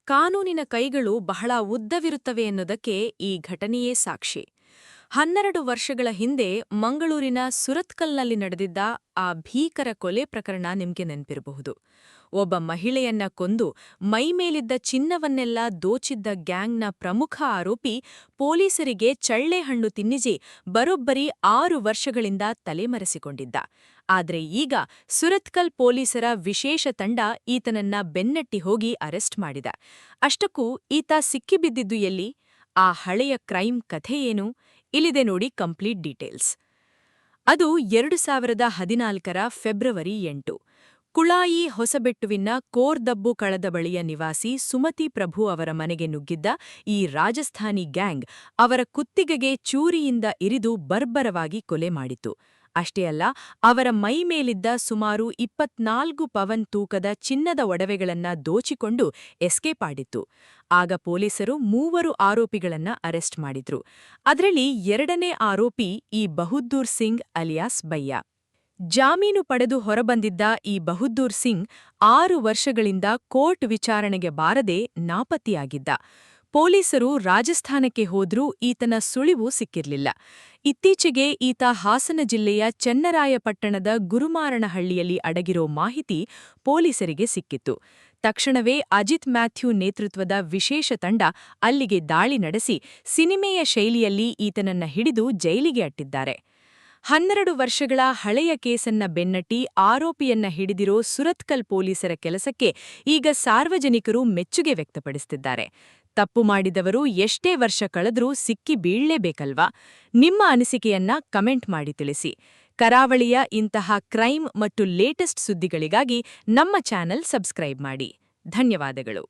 ಕಾನೂನಿನ ಕೈಗಳು ಬಹಳ ಉದ್ದವಿರುತ್ತವೆ ಎನ್ನುವುದಕ್ಕೆ ಈ ಘಟನೆಯೇ ಸಾಕ್ಷಿ. 12 ವರ್ಷಗಳ ಹಿಂದೆ ಮಂಗಳೂರಿನ ಸುರತ್ಕಲ್ನಲ್ಲಿ ನಡೆದಿದ್ದ ಆ ಭೀಕರ ಕೊಲೆ ಪ್ರಕರಣ ನಿಮ್ಗೆ ನೆನಪಿರಬಹುದು. ಒಬ್ಬ ಮಹಿಳೆಯನ್ನ ಕೊಂದು ಮೈಮೇಲಿದ್ದ ಚಿನ್ನವನ್ನೆಲ್ಲ ದೋಚಿದ್ದ ಗ್ಯಾಂಗ್ನ ಪ್ರಮುಖ ಆರೋಪಿ ಪೊಲೀಸರಿಗೆ ಚಳ್ಳೆಹಣ್ಣು ತಿನ್ನಿಸಿ ಬರೋಬ್ಬರಿ 6 ವರ್ಷಗಳಿಂದ ತಲೆಮರೆಸಿಕೊಂಡಿದ್ದ. ಆದ್ರೆ ಈಗ ಸುರತ್ಕಲ್ ಪೊಲೀಸರ ವಿಶೇಷ ತಂಡ ಈತನನ್ನ ಬೆನ್ನಟ್ಟಿ ಹೋಗಿ ಅರೆಸ್ಟ್ ಮಾಡಿದ. ಅಷ್ಟಕ್ಕೂ ಈತ ಸಿಕ್ಕಿಬಿದ್ದಿದ್ದು ಎಲ್ಲಿ? ಆ ಹಳೆಯ ಕ್ರೈಮ್ ಕಥೆ ಏನು? ಇಲ್ಲಿದೆ ನೋಡಿ ಕಂಪ್ಲೀಟ್ ಡೀಟೇಲ್ಸ್. ಅದು 2014ರ ಫೆಬ್ರವರಿ 8. ಕುಳಾಯಿ ಹೊಸಬೆಟ್ಟುವಿನ ಕೋರ್ದಬ್ಬು ಕಳದ ಬಳಿಯ ನಿವಾಸಿ ಸುಮತಿ ಪ್ರಭು ಅವರ ಮನೆಗೆ ನುಗ್ಗಿದ್ದ ಈ ರಾಜಸ್ಥಾನಿ ಗ್ಯಾಂಗ್ ಅವರ ಕುತ್ತಿಗೆಗೆ ಚೂರಿಯಿಂದ ಇರಿದು ಬರ್ಬರವಾಗಿ ಕೊಲೆ ಮಾಡಿತು. ಅಷ್ಟೇ ಅಲ್ಲ, ಅವರ ಮೈಮೇಲಿದ್ದ ಸುಮಾರು 24 ಪವನ್ ತೂಕದ ಚಿನ್ನದ ಒಡವೆಗಳನ್ನ ದೋಚಿಕೊಂಡು ಎಸ್ಕೇಪ್ ಆಗಿತ್ತು. ಆಗ ಪೊಲೀಸರು 3 ಆರೋಪಿಗಳನ್ನ ಅರೆಸ್ಟ್ ಮಾಡಿದ್ರು. ಅದರಲ್ಲಿ 2ನೇ ಆರೋಪಿ ಈ ಬಹದ್ದೂರ್ ಸಿಂಗ್ ಅಲಿಯಾಸ್ ಬಯ್ಯ. ಜಾಮೀನು ಪಡೆದು ಹೊರಬಂದಿದ್ದ ಈ ಬಹದ್ದೂರ್ ಸಿಂಗ್ 6 ವರ್ಷಗಳಿಂದ ಕೋರ್ಟ್ ವಿಚಾರಣೆಗೆ ಬಾರದೆ ನಾಪತ್ತೆಯಾಗಿದ್ದ. ಪೊಲೀಸರು ರಾಜಸ್ಥಾನಕ್ಕೆ ಹೋದ್ರೂ ಈತನ ಸುಳಿವು ಸಿಕ್ಕಿರ್ಲಿಲ್ಲ. ಇತ್ತೀಚೆಗೆ ಈತ ಹಾಸನ ಜಿಲ್ಲೆಯ ಚೆನ್ನರಾಯಪಟ್ಟಣದ ಗುರುಮಾರನಹಳ್ಳಿಯಲ್ಲಿ ಅಡಗಿರೋ ಮಾಹಿತಿ ಪೊಲೀಸರಿಗೆ ಸಿಕ್ಕಿತ್ತು. ತಕ್ಷಣವೇ ಅಜಿತ್ ಮ್ಯಾಥ್ಯೂ ನೇತೃತ್ವದ ವಿಶೇಷ ತಂಡ ಅಲ್ಲಿಗೆ ದಾಳಿ ನಡೆಸಿ ಸಿನಿಮೆಯ ಶೈಲಿಯಲ್ಲಿ ಈತನನ್ನ ಹಿಡಿದು ಜೈಲಿಗೆ ಅಟ್ಟಿದ್ದಾರೆ. 12 ವರ್ಷಗಳ ಹಳೆಯ ಕೇಸನ್ನ ಬೆನ್ನಟ್ಟಿ ಆರೋಪಿಯನ್ನ ಹಿಡಿದಿರೋ ಸುರತ್ಕಲ್ ಪೊಲೀಸರ ಕೆಲಸಕ್ಕೆ ಈಗ ಸಾರ್ವಜನಿಕರು ಮೆಚ್ಚುಗೆ ವ್ಯಕ್ತಪಡಿಸುತ್ತಿದ್ದಾರೆ. ತಪ್ಪು ಮಾಡಿದವರು ಎಷ್ಟೇ ವರ್ಷ ಕಳೆದ್ರೂ ಸಿಕ್ಕಿ ಬೀಳ್ಲೇಬೇಕಲ್ವಾ? ನಿಮ್ಮ ಅನಿಸಿಕೆಯನ್ನ ಕಮೆಂಟ್ ಮಾಡಿ ತಿಳಿಸಿ. ಕರಾವಳಿಯ ಇಂತಹ ಕ್ರೈಮ್ ಮತ್ತು ಲೇಟೆಸ್ಟ್ ಸುದ್ದಿಗಳಿಗಾಗಿ ನಮ್ಮ ಚಾನೆಲ್ ಸಬ್ಸ್ಕ್ರೈಬ್ ಮಾಡಿ. ಧನ್ಯವಾದಗಳು.